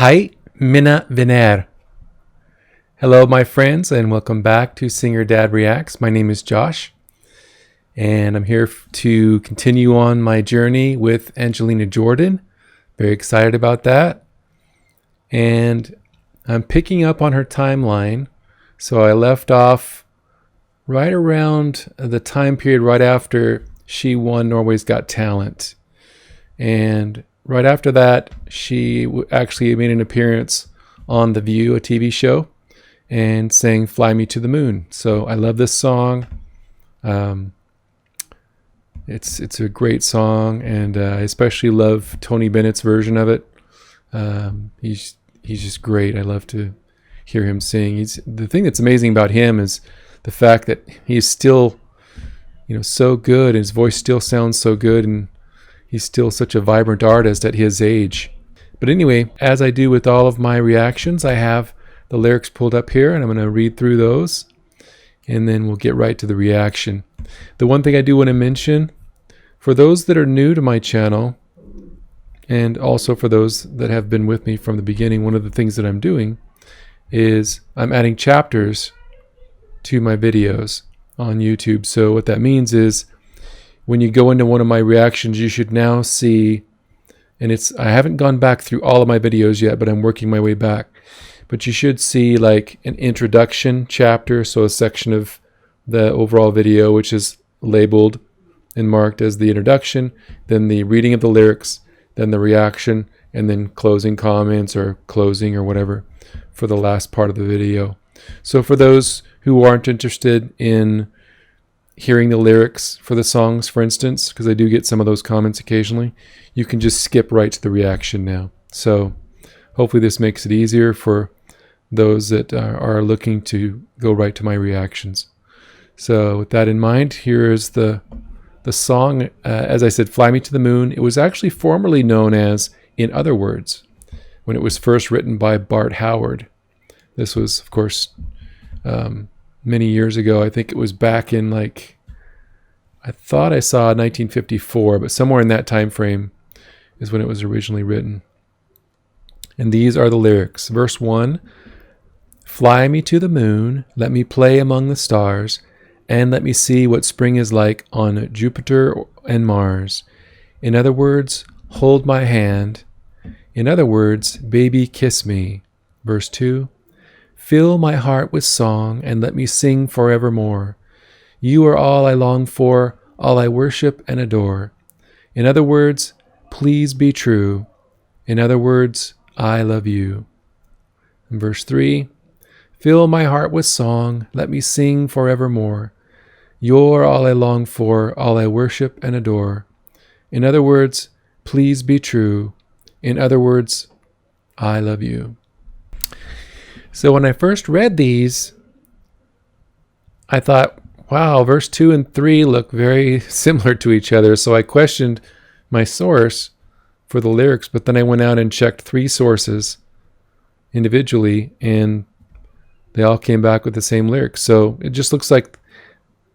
Hi, Mina Vener. Hello, my friends, and welcome back to Singer Dad Reacts. My name is Josh, and I'm here to continue on my journey with Angelina Jordan. Very excited about that. And I'm picking up on her timeline. So I left off right around the time period right after she won Norway's Got Talent. And right after that, she actually made an appearance on The View, a TV show, and sang Fly Me to the Moon. So I love this song. It's a great song, and I especially love Tony Bennett's version of it. He's just great. I love to hear him sing. The thing that's amazing about him is the fact that he's still, so good. His voice still sounds so good, and he's still such a vibrant artist at his age. But anyway, as I do with all of my reactions, I have the lyrics pulled up here, and I'm going to read through those, and then we'll get right to the reaction. The one thing I do want to mention, for those that are new to my channel, and also for those that have been with me from the beginning, one of the things that I'm doing is I'm adding chapters to my videos on YouTube. So what that means is when you go into one of my reactions, you should now see, and I haven't gone back through all of my videos yet, but I'm working my way back. But you should see like an introduction chapter, so a section of the overall video, which is labeled and marked as the introduction, then the reading of the lyrics, then the reaction, and then closing comments or closing or whatever for the last part of the video. So for those who aren't interested in hearing the lyrics for the songs, for instance, because I do get some of those comments occasionally, you can just skip right to the reaction now. So hopefully this makes it easier for those that are looking to go right to my reactions. So with that in mind, here is the song. As I said, Fly Me to the Moon. It was actually formerly known as In Other Words when it was first written by Bart Howard. This was, of course, many years ago. I think it was back in I thought I saw 1954, but somewhere in that time frame is when it was originally written. And these are the lyrics. Verse 1, fly me to the moon, let me play among the stars, and let me see what spring is like on Jupiter and Mars. In other words, hold my hand. In other words, baby, kiss me. Verse 2, fill my heart with song, and let me sing forevermore. You are all I long for, all I worship and adore. In other words, please be true. In other words, I love you. And verse 3, fill my heart with song, let me sing forevermore. You're all I long for, all I worship and adore. In other words, please be true. In other words, I love you. So when I first read these, I thought, wow, verse 2 and 3 look very similar to each other. So I questioned my source for the lyrics, but then I went out and checked 3 sources individually, and they all came back with the same lyrics. So it just looks like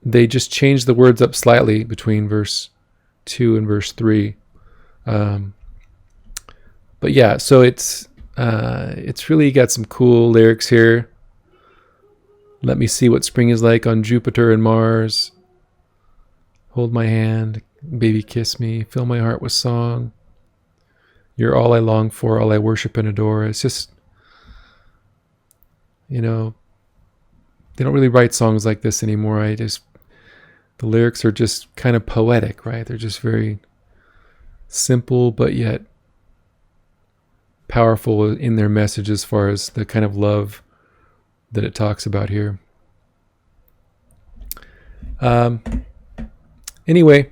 they just changed the words up slightly between verse 2 and verse 3. But yeah, so it's really got some cool lyrics here. Let me see what spring is like on Jupiter and Mars. Hold my hand, baby, kiss me. Fill my heart with song. You're all I long for, all I worship and adore. It's just, they don't really write songs like this anymore. The lyrics are just kind of poetic, right? They're just very simple, but yet powerful in their message as far as the kind of love that it talks about here. Anyway,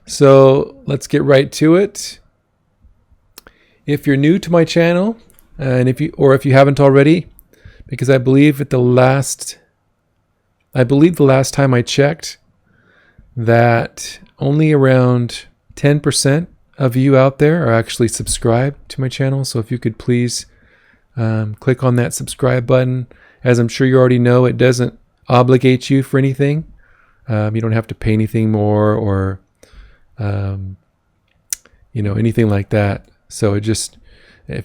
so let's get right to it. If you're new to my channel, and if you haven't already, because I believe the last time I checked that only around 10% of you out there are actually subscribed to my channel. So if you could please click on that subscribe button. As I'm sure you already know, it doesn't obligate you for anything. You don't have to pay anything more or anything like that. So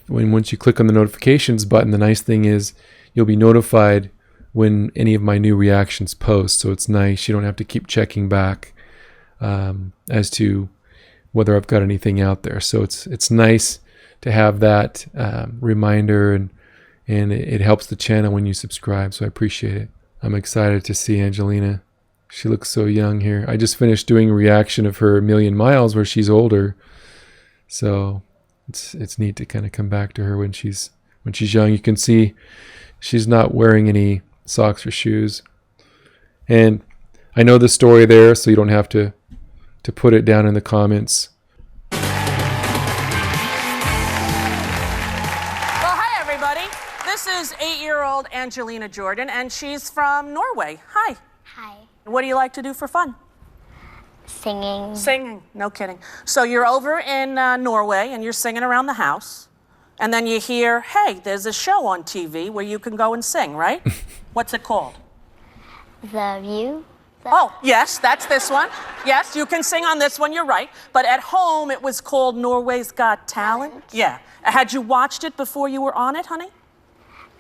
once you click on the notifications button, the nice thing is you'll be notified when any of my new reactions post. So it's nice. You don't have to keep checking back as to whether I've got anything out there. So it's nice to have that reminder, and it helps the channel when you subscribe. So I appreciate it. I'm excited to see Angelina. She looks so young here. I just finished doing a reaction of her A Million Miles where she's older. So it's neat to kind of come back to her when she's young. You can see she's not wearing any socks or shoes. And I know the story there, so you don't have to put it down in the comments. Well, hi everybody. This is 8-year-old Angelina Jordan, and she's from Norway. Hi. Hi. What do you like to do for fun? Singing. Singing, no kidding. So you're over in Norway and you're singing around the house, and then you hear, hey, there's a show on TV where you can go and sing, right? What's it called? The View. Oh, yes, that's this one. Yes, you can sing on this one, you're right. But at home, it was called Norway's Got Talent. Yeah. Had you watched it before you were on it, honey?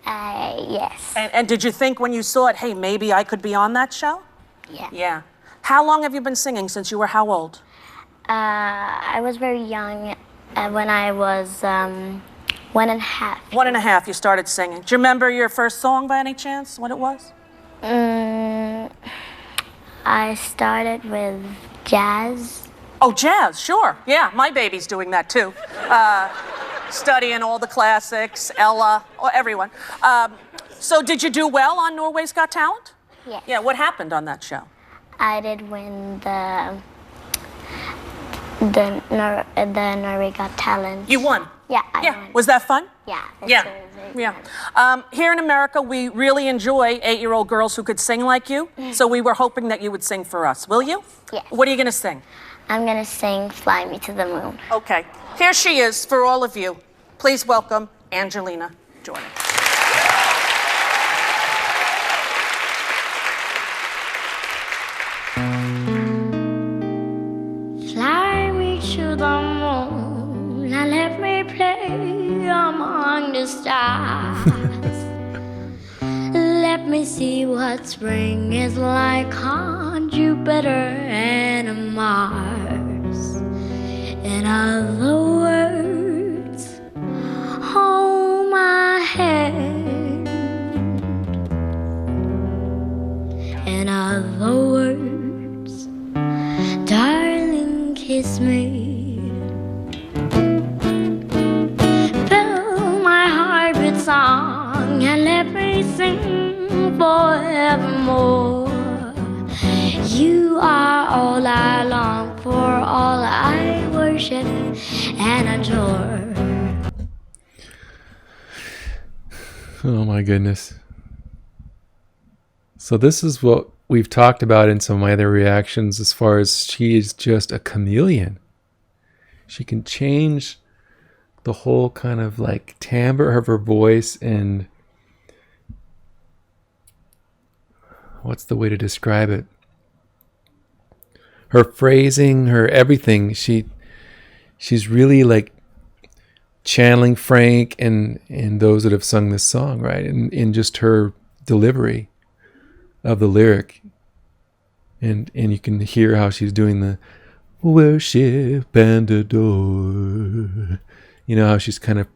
Yes. And did you think when you saw it, hey, maybe I could be on that show? Yeah. Yeah. How long have you been singing? Since you were how old? I was very young when I was 1.5. 1.5, you started singing. Do you remember your first song by any chance, what it was? I started with jazz. Oh, jazz, sure. Yeah, my baby's doing that too. Studying all the classics, Ella, everyone. So did you do well on Norway's Got Talent? Yes. Yeah, what happened on that show? I did win the Norway Got Talent. You won? Yeah, I won. Was that fun? Yeah. Yeah. Yeah. Here in America, we really enjoy 8-year-old girls who could sing like you. So we were hoping that you would sing for us. Will you? Yes. What are you going to sing? I'm going to sing Fly Me to the Moon. Okay. Here she is for all of you. Please welcome Angelina Jordan. Fly me to the moon and let me play among the stars. Let me see what spring is like on Jupiter and Mars. In other words, hold my hand. In other words, darling, kiss me. Fill my heart with song and let me sing forevermore. You are all I long for, all I worship and adore. Oh my goodness. So this is what we've talked about in some of my other reactions, as far as she is just a chameleon. She can change the whole kind of like timbre of her voice, and what's the way to describe it? Her phrasing, her everything. She's really like channeling Frank and those that have sung this song, right? In just her delivery of the lyric. And you can hear how she's doing the worship and adore. You know, how she's kind of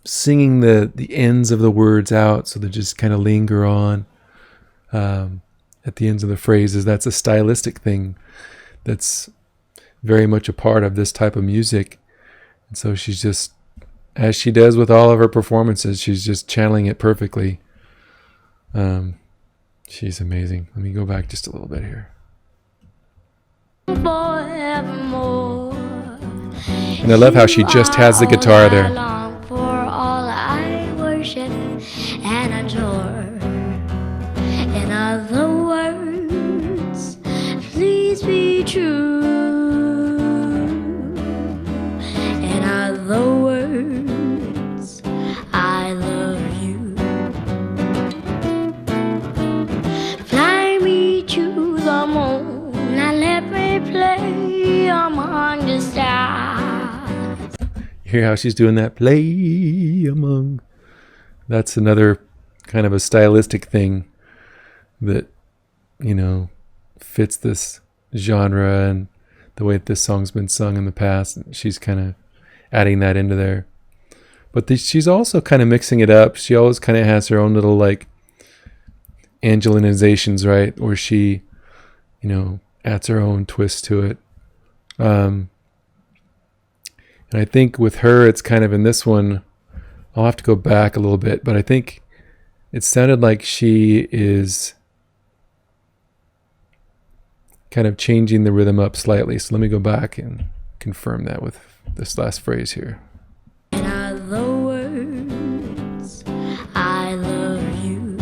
singing the ends of the words out, so they just kind of linger on at the ends of the phrases. That's a stylistic thing that's very much a part of this type of music. And so she's just, as she does with all of her performances, she's just channeling it perfectly. She's amazing. Let me go back just a little bit here. Forevermore. And I love how she just has the guitar there. All I long for, all I worship and adore. In other words, please be true. In other words, I love you. Fly me to the moon and let me play among the stars. hear how she's doing that play among. That's another kind of a stylistic thing that, fits this genre and the way that this song's been sung in the past. She's kind of adding that into there. But she's also kind of mixing it up. She always kind of has her own little like Angelinizations, right? Where she, adds her own twist to it. And I think with her, it's kind of in this one, I'll have to go back a little bit, but I think it sounded like she is kind of changing the rhythm up slightly. So let me go back and confirm that with this last phrase here. In other words, I love you.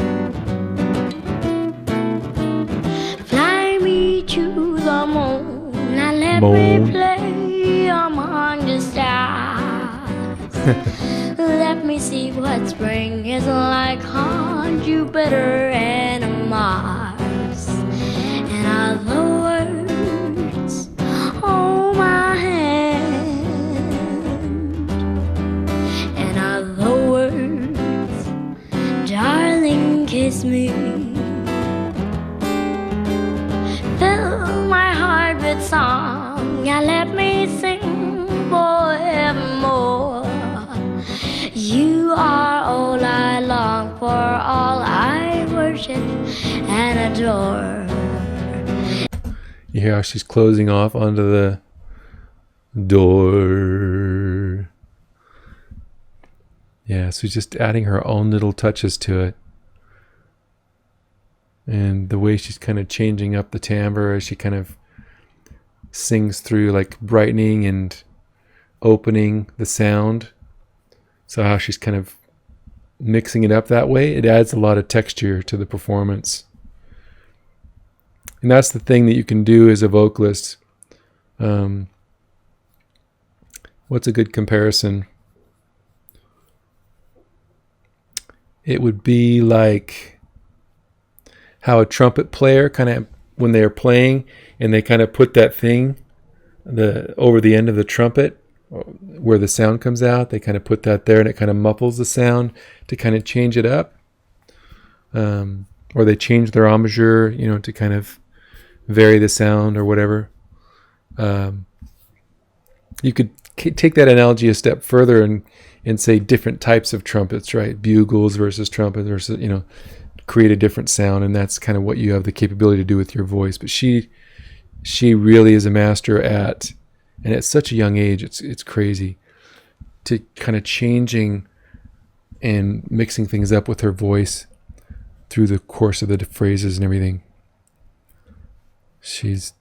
Fly me to the moon and let me play among the stars. Let me see what spring is like on Jupiter and Mars. In other words, hold my hand. In other words, darling, kiss me. Fill my heart with song and let me sing forevermore. You are all I long for, all I worship and adore. You hear how she's closing off onto the door. Yeah, so she's just adding her own little touches to it. And the way she's kind of changing up the timbre as she kind of sings through, like brightening and opening the sound. So how she's kind of mixing it up that way, it adds a lot of texture to the performance. And that's the thing that you can do as a vocalist. What's a good comparison? It would be like how a trumpet player kind of, when they're playing and they kind of put that thing over the end of the trumpet where the sound comes out, they kind of put that there and it kind of muffles the sound to kind of change it up. Or they change their embouchure, to kind of vary the sound or whatever. You could take that analogy a step further and say different types of trumpets, right? Bugles versus trumpets versus, create a different sound. And that's kind of what you have the capability to do with your voice. But she really is a master at, and at such a young age, it's crazy, to kind of changing and mixing things up with her voice through the course of the phrases and everything. She's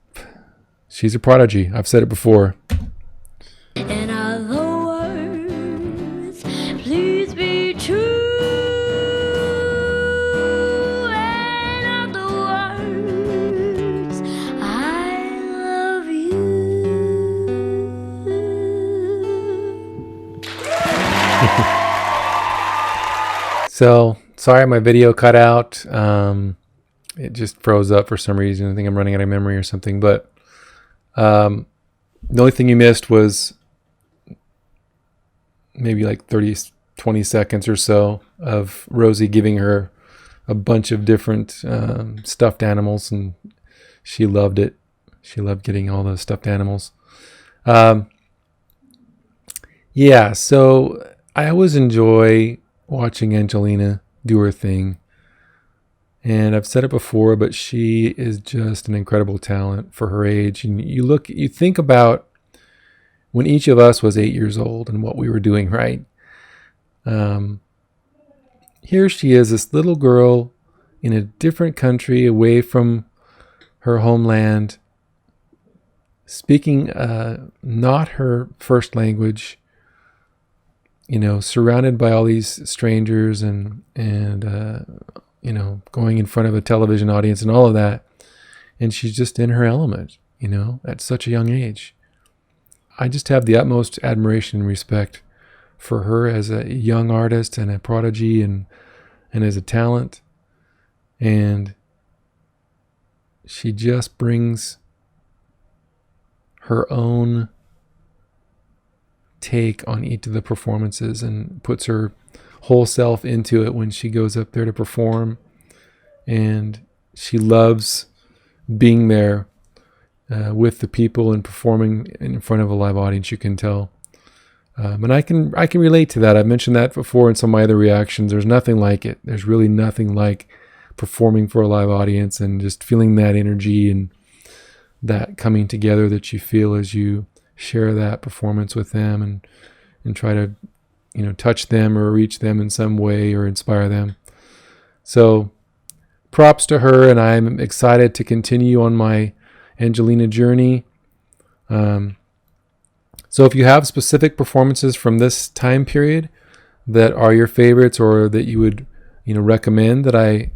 a prodigy. I've said it before. In other words, please be true. In other words, I love you. So, sorry my video cut out. It just froze up for some reason. I think I'm running out of memory or something. But the only thing you missed was maybe like 20 seconds or so of Rosie giving her a bunch of different stuffed animals. And she loved it. She loved getting all those stuffed animals. Yeah, so I always enjoy watching Angelina do her thing. And I've said it before, but she is just an incredible talent for her age. And you think about when each of us was 8 years old and what we were doing, right? Here she is, this little girl in a different country, away from her homeland, speaking not her first language, surrounded by all these strangers and going in front of a television audience and all of that. And she's just in her element, at such a young age. I just have the utmost admiration and respect for her as a young artist and a prodigy and as a talent. And she just brings her own take on each of the performances and puts her whole self into it when she goes up there to perform. And she loves being there with the people and performing in front of a live audience, you can tell. And I can relate to that. I've mentioned that before in some of my other reactions. There's nothing like it. There's really nothing like performing for a live audience and just feeling that energy and that coming together that you feel as you share that performance with them and try to, touch them or reach them in some way or inspire them. So props to her, and I'm excited to continue on my Angelina journey. So if you have specific performances from this time period that are your favorites or that you would, recommend that I,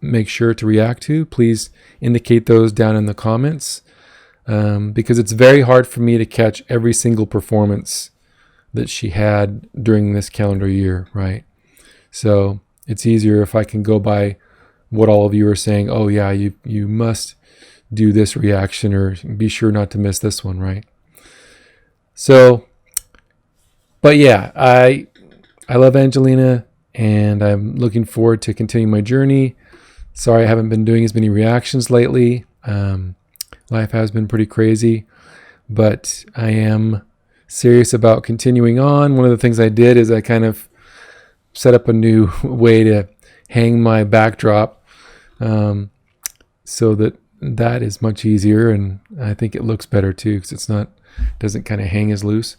make sure to react to, please indicate those down in the comments. Because it's very hard for me to catch every single performance that she had during this calendar year, right? So it's easier if I can go by what all of you are saying. Oh yeah, you must do this reaction, or be sure not to miss this one, right? So, but yeah, I love Angelina, and I'm looking forward to continuing my journey. Sorry I haven't been doing as many reactions lately. Life has been pretty crazy, but I am serious about continuing on. One of the things I did is I kind of set up a new way to hang my backdrop, so that is much easier, and I think it looks better too because doesn't kind of hang as loose.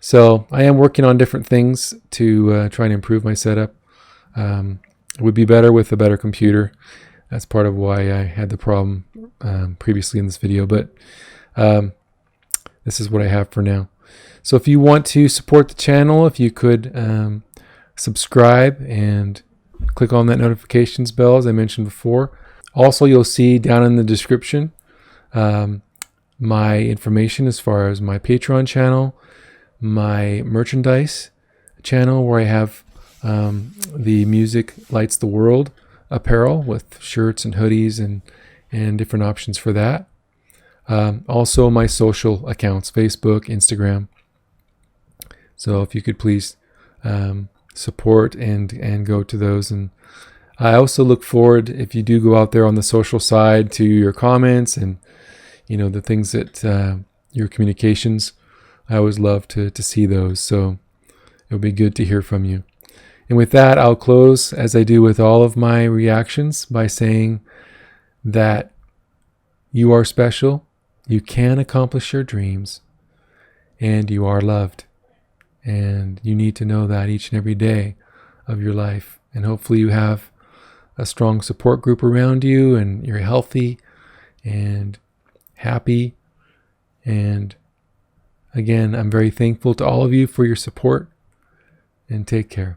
So I am working on different things to try and improve my setup. It would be better with a better computer. That's part of why I had the problem previously in this video, but this is what I have for now. So if you want to support the channel, if you could subscribe and click on that notifications bell, as I mentioned before. Also, you'll see down in the description my information as far as my Patreon channel, my merchandise channel where I have the Music Lights the World apparel with shirts and hoodies and different options for that. Also my social accounts, Facebook, Instagram. So if you could please support and go to those. And I also look forward, if you do go out there on the social side, to your comments and the things that your communications. I always love to see those. So it'll be good to hear from you. And with that, I'll close, as I do with all of my reactions, by saying that you are special, you can accomplish your dreams, and you are loved. And you need to know that each and every day of your life. And hopefully you have a strong support group around you, and you're healthy and happy. And again, I'm very thankful to all of you for your support, and take care.